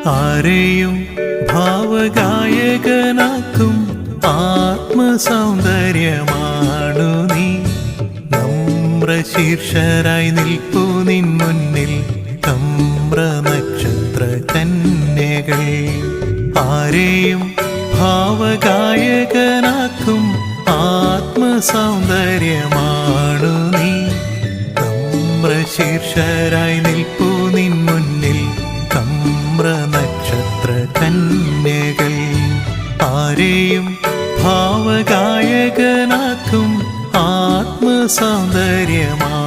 ആരെയും ഭാവഗായകനാക്കും ആത്മസൗന്ദര്യമാണു നീ. നമ്രശീർഷരായി നിൽപ്പു നിൻ മുന്നിൽ നമ്ര നക്ഷത്ര കന്യകൾ. ആരെയും ഭാവഗായകനാക്കും ആത്മസൗന്ദര്യമാണു നീ. നമ്രശീർഷരായി നിൽപ്പു നിൻ മുന്നിൽ നമ്ര നക്ഷത്ര കന്യകൾ. ആരെയും ഭാവഗായകനാക്കും ആത്മസൗന്ദര്യമാ